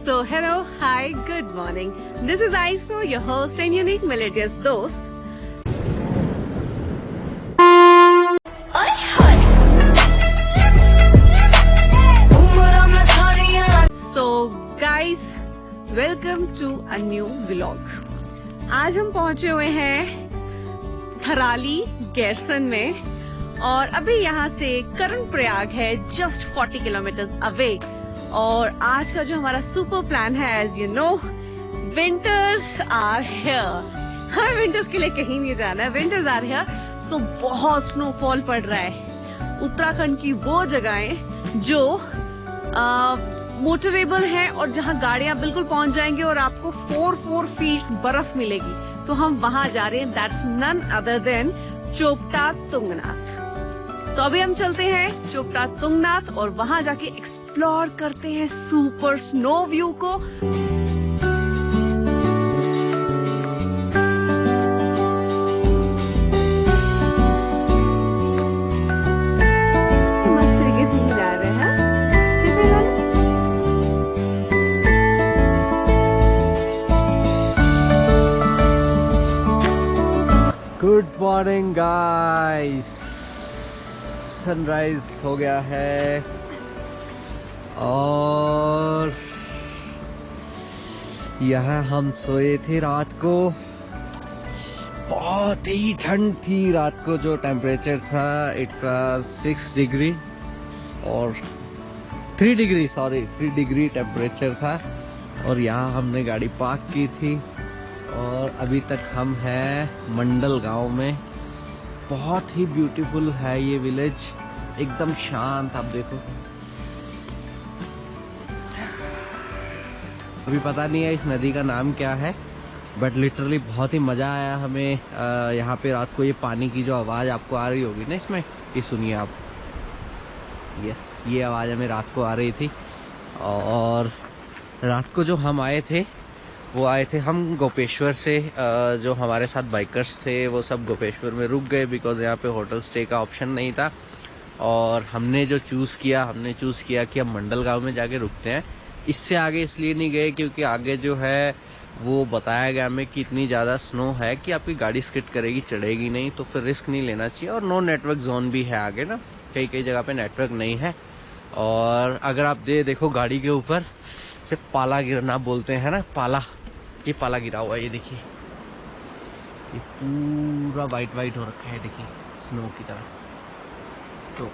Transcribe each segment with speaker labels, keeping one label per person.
Speaker 1: So hello, hi, good morning. This is Aiso, your host and unique melodious dost. So guys, welcome to a new vlog. आज हम पहुंचे हुए हैं Tharali garrison में और अभी यहाँ से कर्णप्रयाग है जस्ट 40 किलोमीटर अवे। और आज का जो हमारा सुपर प्लान है, as you know, winters are here. हमें विंटर्स के लिए कहीं नहीं जाना है, विंटर्स आर हियर। सो बहुत स्नोफॉल पड़ रहा है। उत्तराखंड की वो जगहें जो मोटरेबल हैं और जहां गाड़ियां बिल्कुल पहुंच जाएंगी और आपको 4 फीट बर्फ मिलेगी, तो हम वहां जा रहे हैं। That's none other than Chopta Tungnath. तो अभी हम चलते हैं चोपटा तुंगनाथ और वहां जाके एक्सप्लोर करते हैं सुपर स्नो व्यू को। मस्त तरीके से ही जा रहे हैं।
Speaker 2: गुड मॉर्निंग गाइस, सनराइज हो गया है और यहाँ हम सोए थे रात को। बहुत ही ठंड थी रात को। जो टेम्परेचर था इट वाज 6 डिग्री और 3 डिग्री टेम्परेचर था। और यहाँ हमने गाड़ी पार्क की थी और अभी तक हम हैं मंडल गांव में। बहुत ही ब्यूटीफुल है ये विलेज, एकदम शांत। आप देखो, अभी पता नहीं है इस नदी का नाम क्या है, बट लिटरली बहुत ही मजा आया हमें। यहाँ पे रात को ये पानी की जो आवाज आपको आ रही होगी ना इसमें, ये सुनिए आप। यस, ये आवाज हमें रात को आ रही थी। और रात को जो हम आए थे वो आए थे हम गोपेश्वर से। जो हमारे साथ बाइकर्स थे वो सब गोपेश्वर में रुक गए बिकॉज यहाँ पे होटल स्टे का ऑप्शन नहीं था। और हमने जो चूज़ किया कि हम मंडल गांव में जाके रुकते हैं। इससे आगे इसलिए नहीं गए क्योंकि आगे जो है वो बताया गया हमें कि इतनी ज़्यादा स्नो है कि आपकी गाड़ी स्किड करेगी, चढ़ेगी नहीं, तो फिर रिस्क नहीं लेना चाहिए। और नो नेटवर्क जोन भी है आगे ना, कई जगह पे नेटवर्क नहीं है। और अगर आप देखो गाड़ी के ऊपर से पाला गिरना बोलते हैं ना, पाला, ये पाला गिरा हुआ है। ये देखिए, ये पूरा वाइट हो रखा है, देखिए स्नो की तरह। तो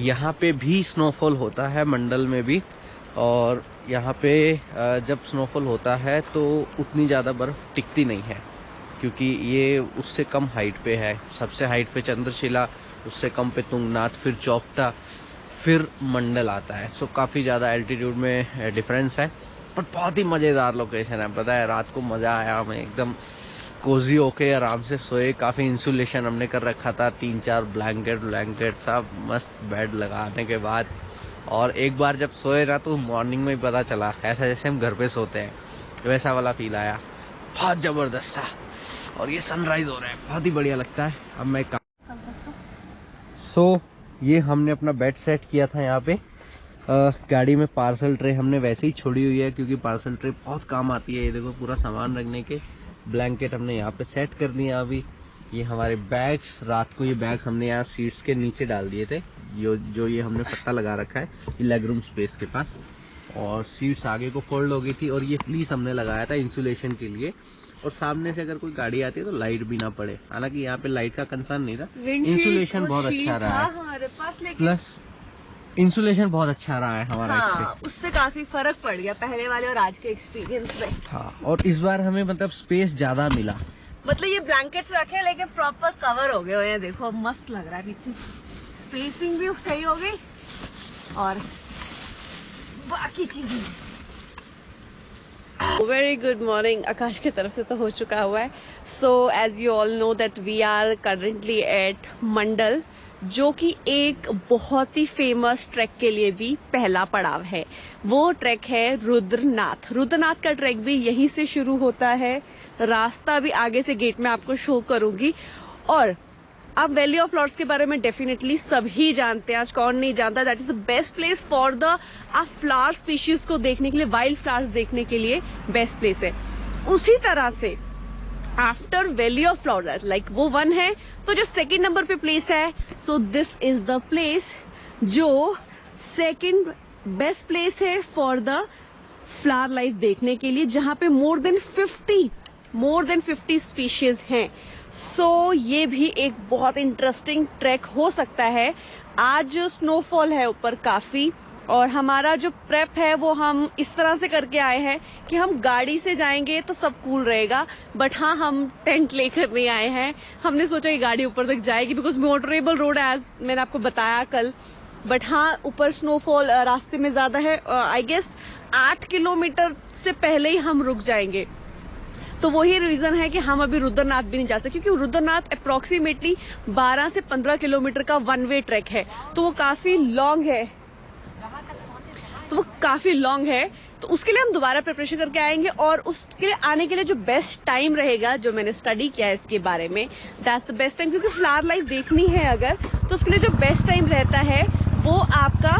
Speaker 2: यहाँ पे भी स्नोफॉल होता है, मंडल में भी। और यहाँ पे जब स्नोफॉल होता है तो उतनी ज़्यादा बर्फ टिकती नहीं है क्योंकि ये उससे कम हाइट पे है। सबसे हाइट पे चंद्रशिला, उससे कम पे तुंगनाथ, फिर चोपटा, फिर मंडल आता है। सो काफ़ी ज़्यादा एल्टीट्यूड में डिफरेंस है, पर बहुत ही मज़ेदार लोकेशन है। पता है, रात को मज़ा आया हमें, एकदम कोजी होके आराम से सोए। काफ़ी इंसुलेशन हमने कर रखा था, 3-4 ब्लैंकेट सब मस्त बेड लगाने के बाद। और एक बार जब सोए ना तो मॉर्निंग में ही पता चला, ऐसा जैसे हम घर पे सोते हैं, वैसा वाला फील आया, बहुत ज़बरदस्त था। और ये सनराइज हो रहा है, बहुत ही बढ़िया लगता है। अब मैं ये हमने अपना बेड सेट किया था यहाँ पे। गाड़ी में पार्सल ट्रे हमने वैसे ही छोड़ी हुई है क्योंकि पार्सल ट्रे बहुत काम आती है। ये देखो, पूरा सामान रखने के। ब्लैंकेट हमने यहाँ पे सेट कर दिया। अभी ये हमारे बैग्स, रात को ये बैग्स हमने यहाँ सीट्स के नीचे डाल दिए थे। जो ये हमने पट्टा लगा रखा है ये लेग रूम स्पेस के पास। और सीट्स आगे को फोल्ड हो गई थी और ये फ्लीस हमने लगाया था इंसुलेशन के लिए। और सामने से अगर कोई गाड़ी आती है तो लाइट भी ना पड़े। हालांकि यहाँ पे लाइट का कंसर्न नहीं था, इंसुलेशन बहुत अच्छा रहा है। प्लस इंसुलेशन बहुत अच्छा रहा है हमारा।
Speaker 1: हाँ, उससे काफी फर्क पड़ गया पहले वाले और आज के एक्सपीरियंस में।
Speaker 2: हाँ, और इस बार हमें मतलब स्पेस ज्यादा मिला।
Speaker 1: मतलब ये ब्लैंकेट्स रखे लेकिन प्रॉपर कवर हो गए हैं। देखो, मस्त लग रहा है। पीछे स्पेसिंग भी सही हो गई और बाकी चीजें। Very good morning. आकाश की तरफ से तो हो चुका हुआ है। So as you all know that we are currently at Mandal, जो कि एक बहुत ही फेमस ट्रैक के लिए भी पहला पड़ाव है। वो ट्रैक है रुद्रनाथ का ट्रैक भी यहीं से शुरू होता है। रास्ता भी आगे से गेट में आपको शो करूंगी। और अब वैली ऑफ फ्लावर्स के बारे में डेफिनेटली सभी जानते हैं, आज कौन नहीं जानता। That is the best place for the flower species को देखने के लिए, वाइल्ड फ्लावर्स देखने के लिए बेस्ट प्लेस है। उसी तरह से after valley of flowers like वो वन है, तो जो सेकेंड नंबर पे प्लेस है, so this is the place जो सेकेंड बेस्ट प्लेस है फॉर द फ्लावर लाइफ देखने के लिए, जहां पे मोर देन 50 स्पीशीज हैं। सो ये भी एक बहुत इंटरेस्टिंग ट्रैक हो सकता है। आज स्नोफॉल है ऊपर काफी, और हमारा जो प्रेप है वो हम इस तरह से करके आए हैं कि हम गाड़ी से जाएंगे तो सब कूल रहेगा, बट हाँ हम टेंट लेकर नहीं आए हैं। हमने सोचा कि गाड़ी ऊपर तक जाएगी बिकॉज मोटरेबल रोड है, एज मैंने आपको बताया कल। बट हाँ ऊपर स्नोफॉल रास्ते में ज्यादा है, आई गेस 8 किलोमीटर से पहले ही हम रुक जाएंगे। तो वही रीजन है कि हम अभी रुद्रनाथ भी नहीं जा सकते, क्योंकि रुद्रनाथ अप्रोक्सीमेटली 12 से 15 किलोमीटर का वन वे ट्रैक है, तो वो काफी लॉन्ग है। तो उसके लिए हम दोबारा प्रिपरेशन करके आएंगे, और उसके लिए आने के लिए जो बेस्ट टाइम रहेगा, जो मैंने स्टडी किया है इसके बारे में, दैट्स द बेस्ट टाइम। क्योंकि फ्लावर लाइफ देखनी है अगर, तो उसके लिए जो बेस्ट टाइम रहता है वो आपका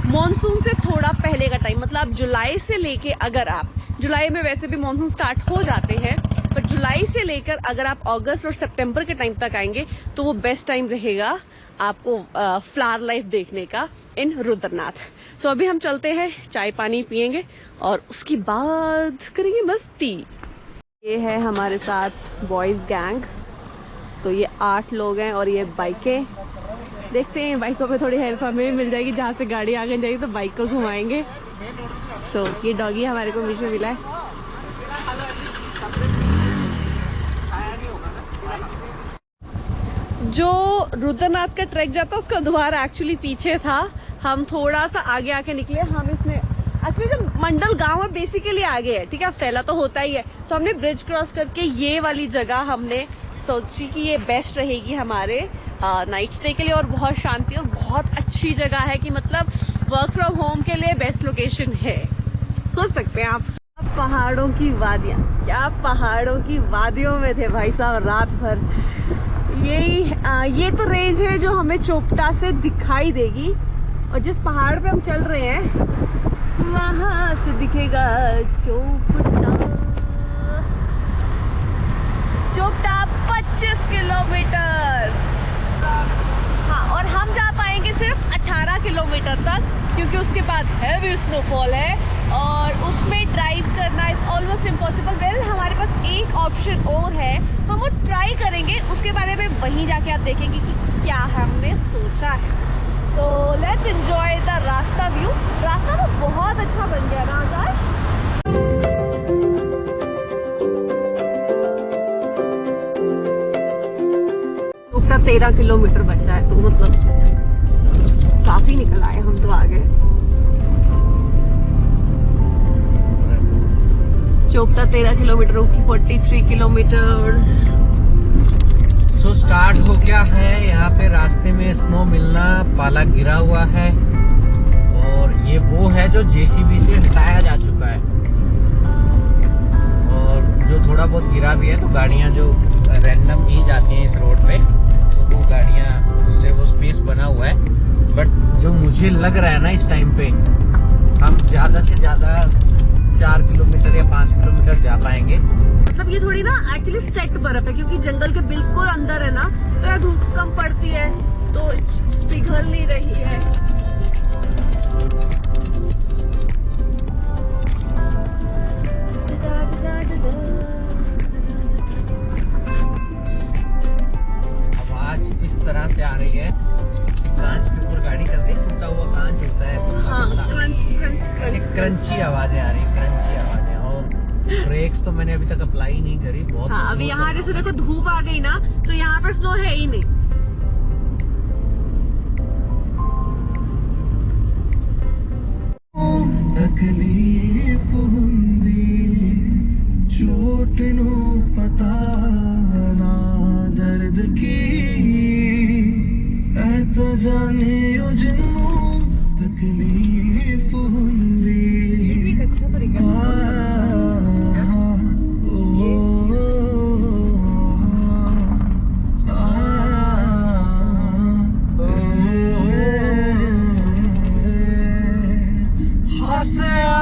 Speaker 1: मॉनसून से थोड़ा पहले का टाइम, मतलब जुलाई से लेके, अगर आप जुलाई में वैसे भी मॉनसून स्टार्ट हो जाते हैं, पर जुलाई से लेकर अगर आप अगस्त और सितंबर के टाइम तक आएंगे तो वो बेस्ट टाइम रहेगा आपको फ्लावर लाइफ देखने का इन रुद्रनाथ। सो अभी हम चलते हैं, चाय पानी पियेंगे और उसके बाद करेंगे मस्ती। ये है हमारे साथ बॉयज गैंग, तो ये 8 लोग हैं, और ये बाइकें देखते हैं, बाइकों पे थोड़ी हेल्प हमें भी मिल जाएगी, जहाँ से गाड़ी आगे जाएगी तो बाइक को घुमाएंगे। सो ये डॉगी हमारे को मीशो मिला है। जो रुद्रनाथ का ट्रैक जाता है उसका द्वार एक्चुअली पीछे था, हम थोड़ा सा आगे आके निकले। हम इसमें एक्चुअली जो मंडल गांव है बेसिकली आगे है, ठीक है, फैला तो होता ही है। तो हमने ब्रिज क्रॉस करके ये वाली जगह हमने सोची कि ये बेस्ट रहेगी हमारे नाइट स्टे के लिए, और बहुत शांति और बहुत अच्छी जगह है, कि मतलब वर्क फ्रॉम होम के लिए बेस्ट लोकेशन है, सोच सकते हैं आप। पहाड़ों की वादियां, क्या पहाड़ों की वादियों में थे भाई साहब रात भर। ये तो रेंज है जो हमें चोपटा से दिखाई देगी, और जिस पहाड़ पे हम चल रहे हैं वहां से दिखेगा चोपटा। 25 किलोमीटर, हाँ, और हम जा पाएंगे सिर्फ 18 किलोमीटर तक, क्योंकि उसके बाद हैवी स्नोफॉल है और उसमें ड्राइव करना इज ऑलमोस्ट इम्पॉसिबल। वेल हमारे पास एक ऑप्शन और है, हम वो ट्राई करेंगे, उसके बारे में वहीं जाके आप देखेंगे कि क्या हमने सोचा है। तो लेट्स एंजॉय द रास्ता व्यू। रास्ता तो बहुत अच्छा बन गया ना आकाश। 13 किलोमीटर बचा है, तो मतलब काफी निकल आए हम तो आगे। Chopta 13 kilometre, Rukhi 43 kilometre.
Speaker 2: So start हो गया है यहाँ पे रास्ते में स्नो मिलना, पाला गिरा हुआ है, और ये वो है जो जेसीबी से हटाया जा चुका है, और जो थोड़ा बहुत गिरा भी है, तो गाड़ियाँ जो रैंडम ही जाती हैं इस रोड पे, तो वो गाड़ियाँ, उससे वो स्पेस बना हुआ है। बट जो मुझे लग रहा है ना, इस टाइम पे हम ज्यादा से ज्यादा 4 किलोमीटर या 5 किलोमीटर जा पाएंगे।
Speaker 1: मतलब ये थोड़ी ना एक्चुअली सेट बर्फ है, क्योंकि जंगल के बिल्कुल अंदर है ना, तो यार धूप कम पड़ती है तो पिघल नहीं रही है।
Speaker 2: आवाज इस तरह से आ रही है, कांच के ऊपर गाड़ी करते टूटा हुआ कांच होता है,
Speaker 1: हाँ,
Speaker 2: क्रंची आवाजें आ रही, क्रंची आवाजें। और ब्रेक्स तो मैंने अभी तक अप्लाई नहीं करी, बहुत।
Speaker 1: हाँ, अभी यहाँ जैसे देखो धूप आ गई ना, तो यहाँ पर स्नो है ही नहीं।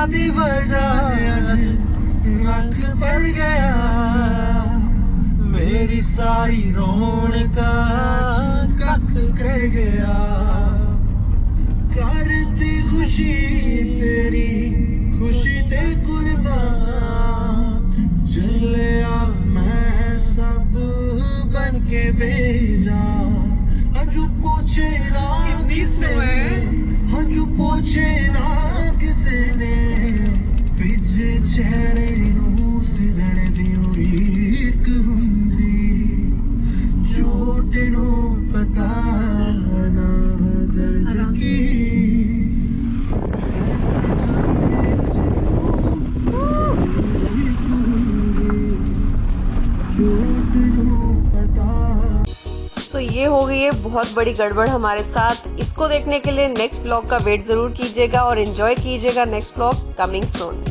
Speaker 3: दी बजाय अख पड़ गया मेरी सारी रौनक कख कर गया करती खुशी तेरी खुशी ते कुर्बान चलिया मैं सब बन के भेजा अजू पूछे ना किसी ने अजू पूछे ना किसी ने पिछे चेहरे नू सिरण दी उड़ीक हुंदी चोट नू पता ना दर्द की
Speaker 1: तो ये हो गई है बहुत बड़ी गड़बड़ हमारे साथ। इसको देखने के लिए नेक्स्ट व्लॉग का वेट जरूर कीजिएगा और एंजॉय कीजिएगा नेक्स्ट व्लॉग कमिंग सून।